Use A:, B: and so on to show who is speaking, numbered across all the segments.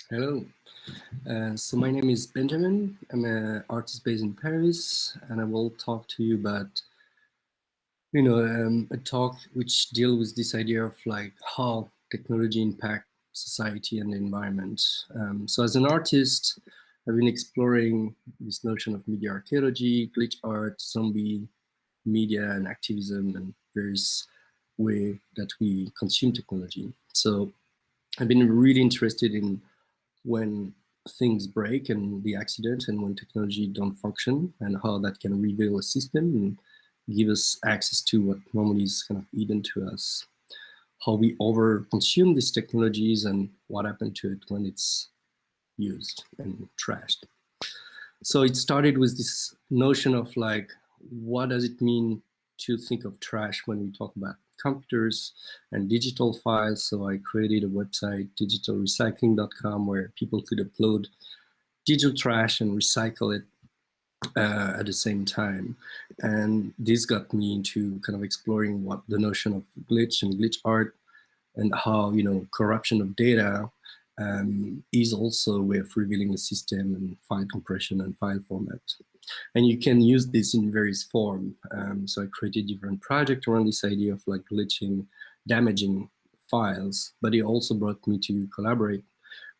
A: Hello. So my name is Benjamin. I'm an artist based in Paris, and I will talk to you about, a talk which deal with this idea of like how technology impact society and the environment. So as an artist, I've been exploring this notion of media archaeology, glitch art, zombie media, and activism, and various way that we consume technology. So I've been really interested in when things break and the accident and when technology don't function and how that can reveal a system and give us access to what normally is kind of hidden to us, how we over consume these technologies and what happened to it when it's used and trashed. So it started with this notion of like, what does it mean to think of trash when we talk about computers and digital files? So I created a website, digitalrecycling.com, where people could upload digital trash and recycle it at the same time. And this got me into kind of exploring what the notion of glitch and glitch art and how, corruption of data is also a way of revealing a system and file compression and file format. And you can use this in various forms. So I created different projects around this idea of like glitching, damaging files, but it also brought me to collaborate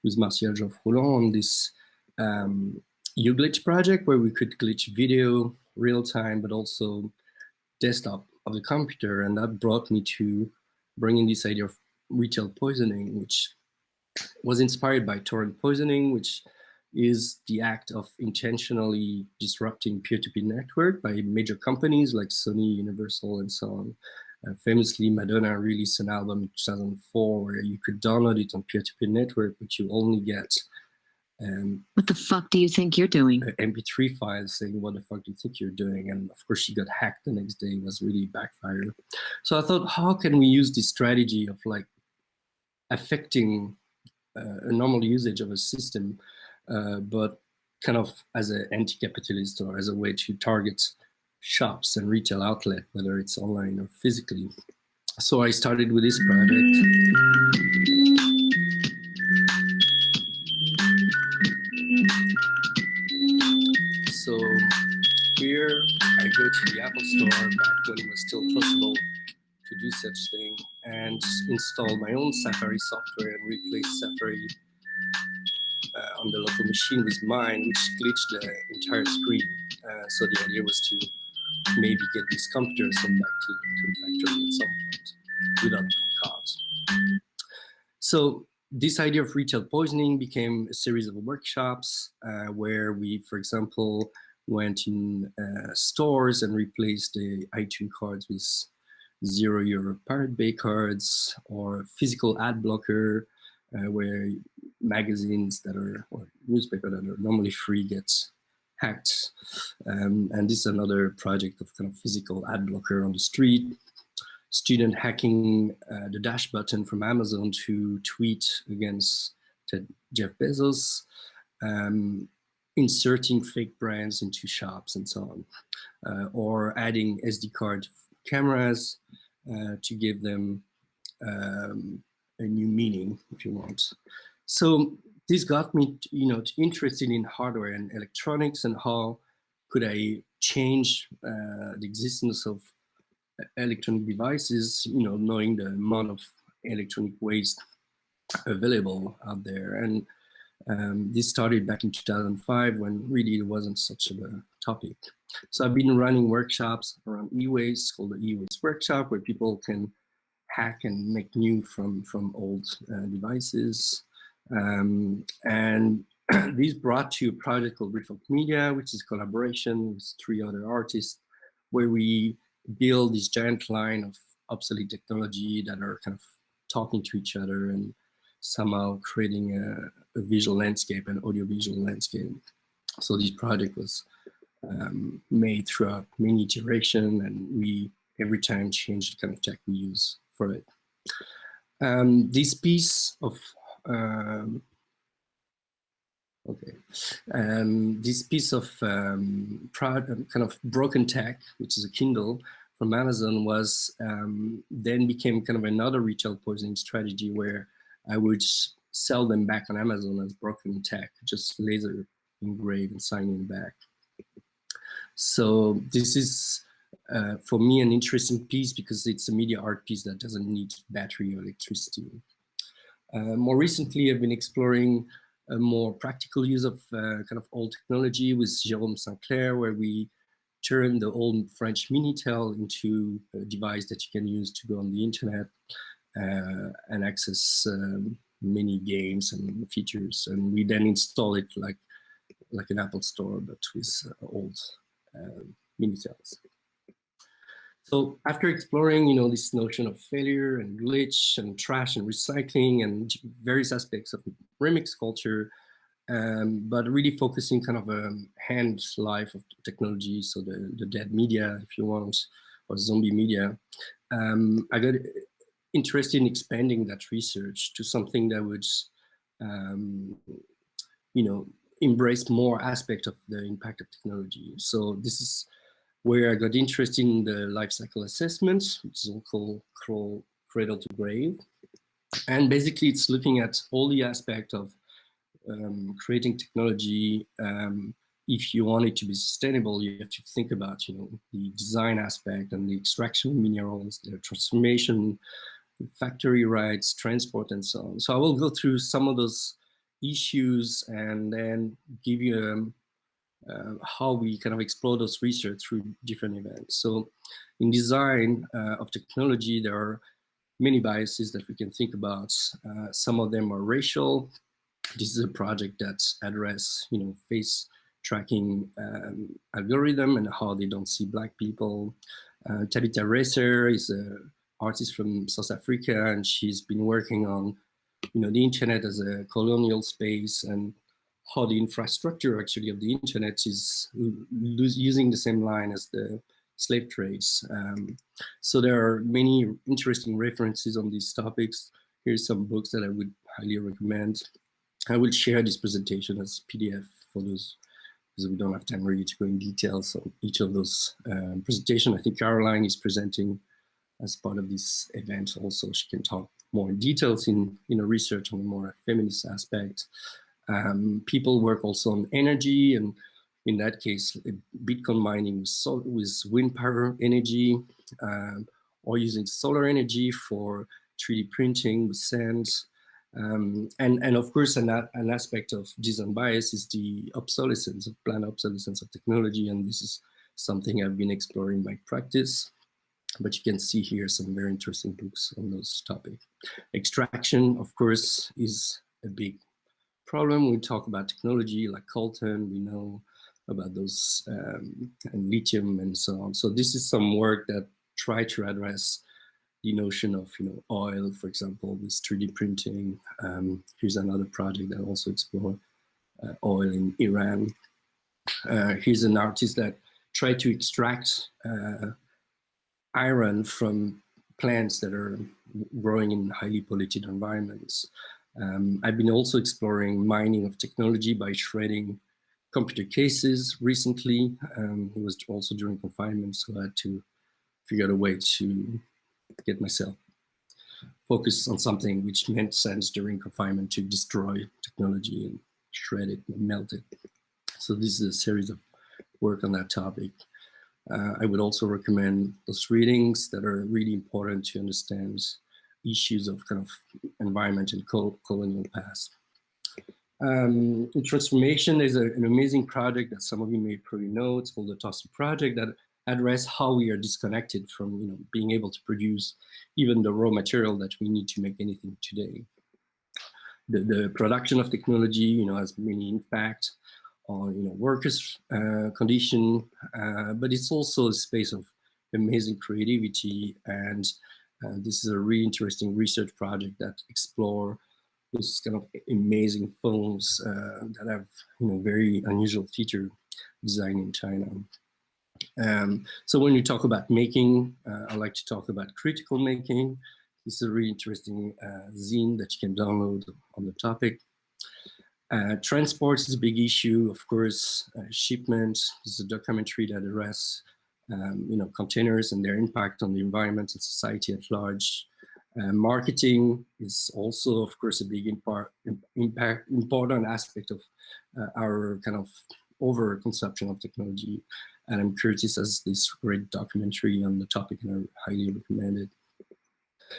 A: with Martial Roland on this uGlitch project where we could glitch video real time, but also desktop of the computer. And that brought me to bringing this idea of retail poisoning, which was inspired by torrent poisoning, which is the act of intentionally disrupting peer-to-peer network by major companies like Sony, Universal, and so on. Famously, Madonna released an album in 2004 where you could download it on peer-to-peer network, but you only get
B: what the fuck do you think you're doing?
A: MP3 files saying, what the fuck do you think you're doing? And of course, she got hacked the next day. It was really backfired. So I thought, how can we use this strategy of like affecting a normal usage of a system, but kind of as an anti-capitalist or as a way to target shops and retail outlet, whether it's online or physically. So I started with this project. So here I go to the Apple Store back when it was still possible to do such thing and install my own Safari software and replace Safari on the local machine with mine, which glitched the entire screen. So the idea was to maybe get this computer sent back to the factory at some point without being caught. So this idea of retail poisoning became a series of workshops where we, for example, went in stores and replaced the iTunes cards with €0 Pirate Bay cards or physical ad blocker where magazines that are, or newspaper that are normally free gets hacked. And this is another project of kind of physical ad blocker on the street. Student hacking the dash button from Amazon to tweet against Jeff Bezos, inserting fake brands into shops and so on, or adding SD card cameras to give them a new meaning, if you want. So this got me, interested in hardware and electronics and how could I change the existence of electronic devices, knowing the amount of electronic waste available out there. And this started back in 2005 when really it wasn't such a topic. So I've been running workshops around e-waste called the e-waste workshop where people can hack and make new from old devices. And this brought to a project called Reflect Media, which is collaboration with 3 other artists, where we build this giant line of obsolete technology that are kind of talking to each other and somehow creating a visual landscape, an audiovisual landscape. So this project was made throughout many iterations, and we every time change the kind of tech we use for it. This piece of this piece of kind of broken tech, which is a Kindle from Amazon, was then became kind of another retail poisoning strategy where I would sell them back on Amazon as broken tech, just laser engrave and sign in back. So this is, for me, an interesting piece because it's a media art piece that doesn't need battery or electricity. More recently, I've been exploring a more practical use of kind of old technology with Jérôme Sinclair, where we turn the old French Minitel into a device that you can use to go on the internet and access many games and features. And we then install it like an Apple Store, but with old Minitels. So after exploring, this notion of failure and glitch and trash and recycling and various aspects of remix culture, but really focusing kind of a hand life of technology, so the dead media, if you want, or zombie media, I got interested in expanding that research to something that would, embrace more aspects of the impact of technology. So this is where I got interested in the life cycle assessment, which is called cradle-to-grave. And basically it's looking at all the aspects of creating technology. If you want it to be sustainable, you have to think about, the design aspect and the extraction of minerals, their transformation, factory rights, transport, and so on. So I will go through some of those issues and then give you how we kind of explore those research through different events. So in design of technology, there are many biases that we can think about. Some of them are racial. This is a project that addresses, face tracking algorithm and how they don't see Black people. Tabitha Racer is an artist from South Africa, and she's been working on, the internet as a colonial space and how the infrastructure actually of the internet is using the same line as the slave trades. So there are many interesting references on these topics. Here's some books that I would highly recommend. I will share this presentation as PDF for those, because we don't have time really to go in details on each of those presentations. I think Caroline is presenting as part of this event also. She can talk more in details in research on the more feminist aspect. People work also on energy, and in that case, Bitcoin mining with wind power energy, or using solar energy for 3D printing with sand. And of course, an aspect of design bias is the obsolescence, planned obsolescence of technology, and this is something I've been exploring by practice. But you can see here some very interesting books on those topics. Extraction, of course, is a big problem. We talk about technology like coltan, we know about those, and lithium and so on. So this is some work that try to address the notion of oil, for example, with 3D printing. Here's another project that also explores oil in Iran. Here's an artist that tried to extract iron from plants that are growing in highly polluted environments. I've been also exploring mining of technology by shredding computer cases recently. It was also during confinement, so I had to figure out a way to get myself focused on something which made sense during confinement, to destroy technology and shred it and melt it. So this is a series of work on that topic. I would also recommend those readings that are really important to understand issues of kind of environment and colonial past. In transformation, there's an amazing project that some of you may probably know. It's called the TOSI project, that address how we are disconnected from being able to produce even the raw material that we need to make anything today. The production of technology has many impacts on workers' condition, but it's also a space of amazing creativity. And this is a really interesting research project that explore those kind of amazing phones that have very unusual feature design in China. So when you talk about making, I like to talk about critical making. This is a really interesting zine that you can download on the topic. Transport is a big issue, of course. Shipment is a documentary that addresses containers and their impact on the environment and society at large. Marketing is also, of course, a big important aspect of our kind of overconsumption of technology. Adam Curtis has this great documentary on the topic, and I highly recommend it.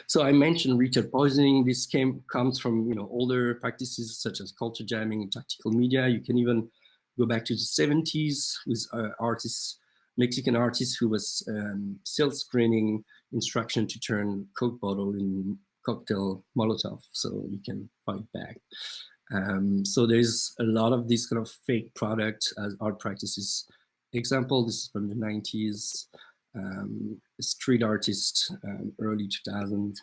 A: So I mentioned retail poisoning. This comes from older practices such as culture jamming and tactical media. You can even go back to the 70s with Mexican artists who was self screening instruction to turn Coke bottle in cocktail Molotov, so you can fight back. So there's a lot of these kind of fake product as art practices. Example, this is from the 90s. Street artist, early 2000s.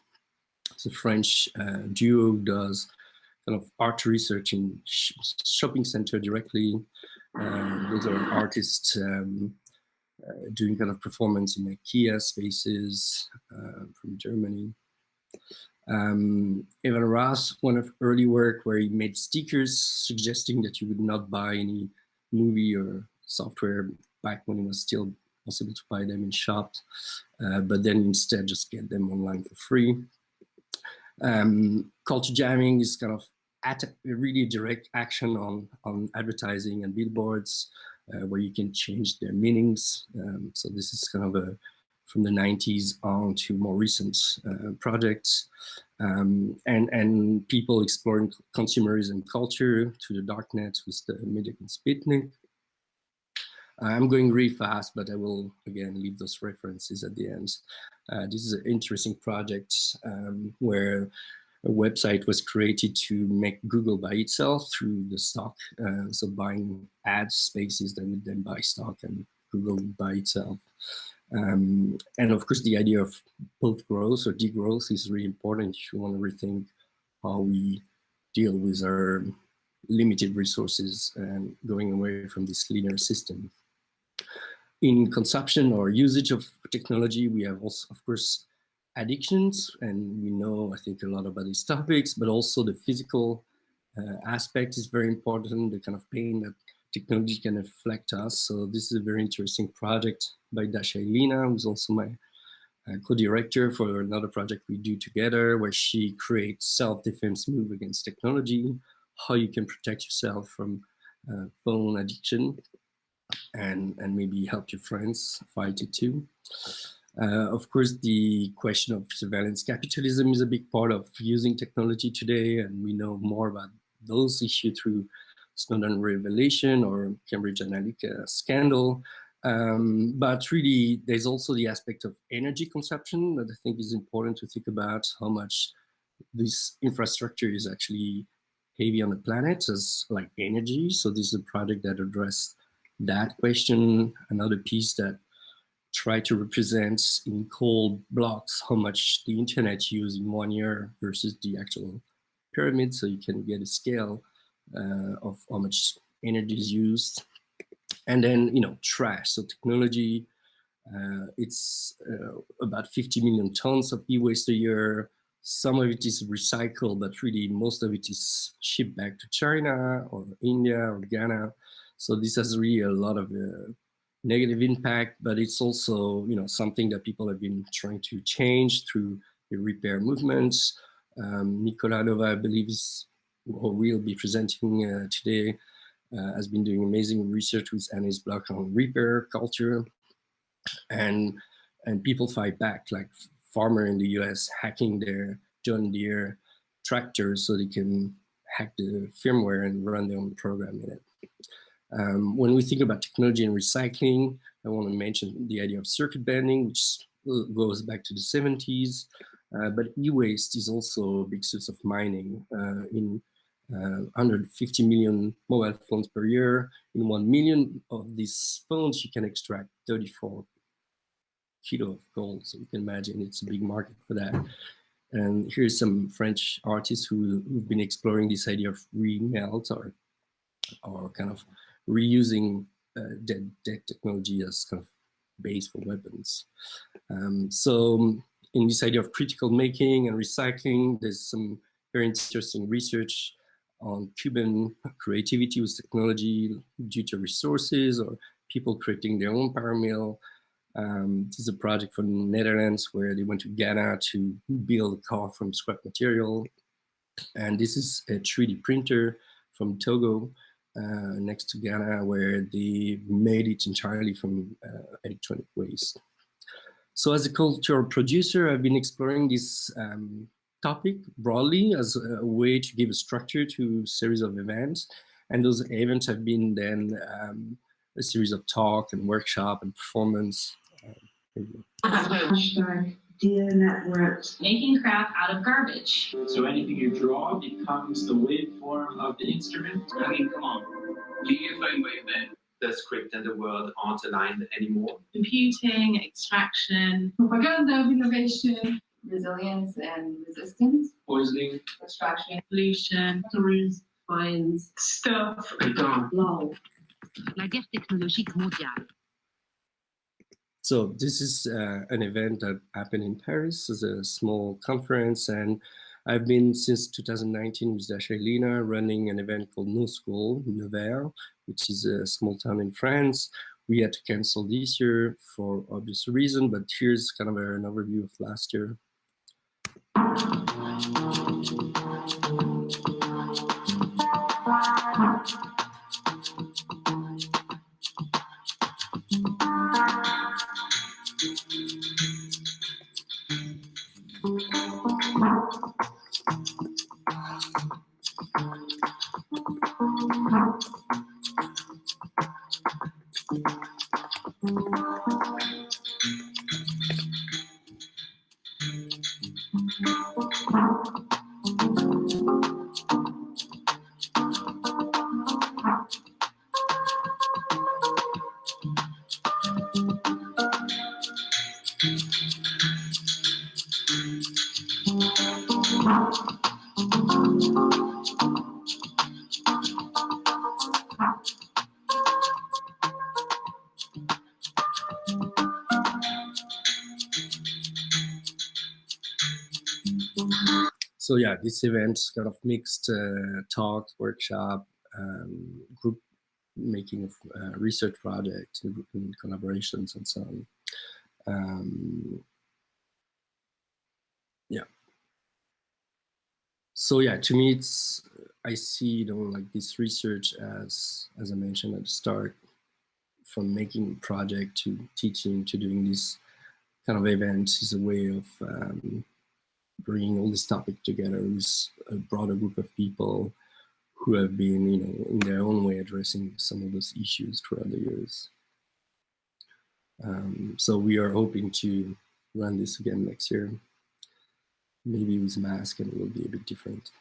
A: It's a French duo who does kind of art research in shopping center directly. Those are artists doing kind of performance in IKEA spaces from Germany. Evan Ross, one of early work where he made stickers suggesting that you would not buy any movie or software back when it was still possible to buy them in shops, but then instead just get them online for free. Culture jamming is kind of really direct action on advertising and billboards, where you can change their meanings. So this is kind of from the 90s on to more recent projects, and people exploring consumerism culture to the darknet with the Media Sputnik. I'm going really fast, but I will again leave those references at the end. This is an interesting project where a website was created to make Google buy itself through the stock. So buying ad spaces that would then buy stock and Google would buy itself. And of course, the idea of both growth or degrowth is really important if you want to rethink how we deal with our limited resources and going away from this linear system. In consumption or usage of technology, we have also, of course, addictions, and we know, I think, a lot about these topics, but also the physical aspect is very important, the kind of pain that technology can affect us. So this is a very interesting project by Dasha Elina, who's also my co-director for another project we do together, where she creates self-defense move against technology, how you can protect yourself from phone addiction, and maybe help your friends fight it too. Of course, the question of surveillance capitalism is a big part of using technology today, and we know more about those issues through Snowden revelation or Cambridge Analytica scandal. But really, there's also the aspect of energy consumption that I think is important to think about, how much this infrastructure is actually heavy on the planet as like energy. So this is a project that addressed that question. Another piece that try to represent in cold blocks how much the internet used in 1 year versus the actual pyramid, so you can get a scale of how much energy is used. And then, trash. So technology, it's about 50 million tons of e-waste a year. Some of it is recycled, but really most of it is shipped back to China or India or Ghana. So this has really a lot of negative impact, but it's also something that people have been trying to change through the repair movements. Nicola Nova, I believe, is who will be presenting today, has been doing amazing research with Annie's blog on repair culture, and people fight back, like farmer in the US hacking their John Deere tractors so they can hack the firmware and run their own program in it. When we think about technology and recycling, I want to mention the idea of circuit bending, which goes back to the 70s. But e-waste is also a big source of mining. In 150 million mobile phones per year, in 1 million of these phones, you can extract 34 kilo of gold. So you can imagine it's a big market for that. And here's some French artists who've been exploring this idea of remelt or kind of reusing dead technology as kind of base for weapons. So in this idea of critical making and recycling, there's some very interesting research on Cuban creativity with technology due to resources or people creating their own paramill. This is a project from the Netherlands where they went to Ghana to build a car from scrap material. And this is a 3D printer from Togo, next to Ghana, where they made it entirely from electronic waste. So as a cultural producer, I've been exploring this topic broadly as a way to give a structure to a series of events. And those events have been then a series of talk and workshop and performance.
C: Hashtag Dear Networks.
D: Making crap out of garbage.
E: So anything you draw becomes the waveform of the instrument.
F: I mean, come on. Do you find that the script and the world aren't aligned anymore?
D: Computing, extraction,
C: Propaganda of innovation.
G: Resilience and resistance.
F: Poisoning.
G: Extraction.
D: pollution,
C: Batteries. Fines. Stuff. Lol.
B: La guerre technologique mondiale.
A: So this is an event that happened in Paris as a small conference, and I've been since 2019 with Dashailina running an event called No School, Nevers, which is a small town in France. We had to cancel this year for obvious reason, but here's kind of an overview of last year. So yeah, this event's kind of mixed talk, workshop, group making of research projects and collaborations and so on. Yeah. So yeah, to me, I see like this research as I mentioned at the start, from making a project to teaching to doing this kind of events is a way of bringing all this topic together with a broader group of people who have been, in their own way addressing some of those issues throughout the years. So we are hoping to run this again next year, maybe with masks, and it will be a bit different.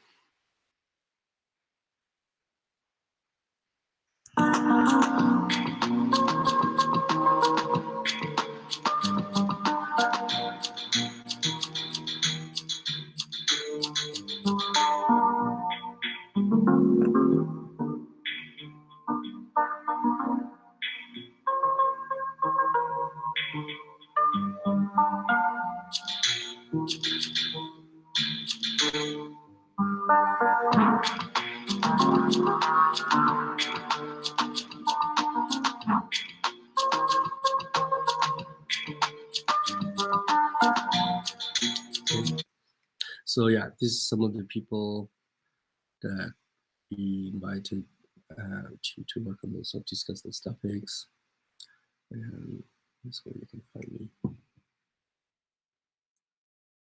A: So yeah, this is some of the people that we invited to work on those or discuss those topics. And that's where you can find me.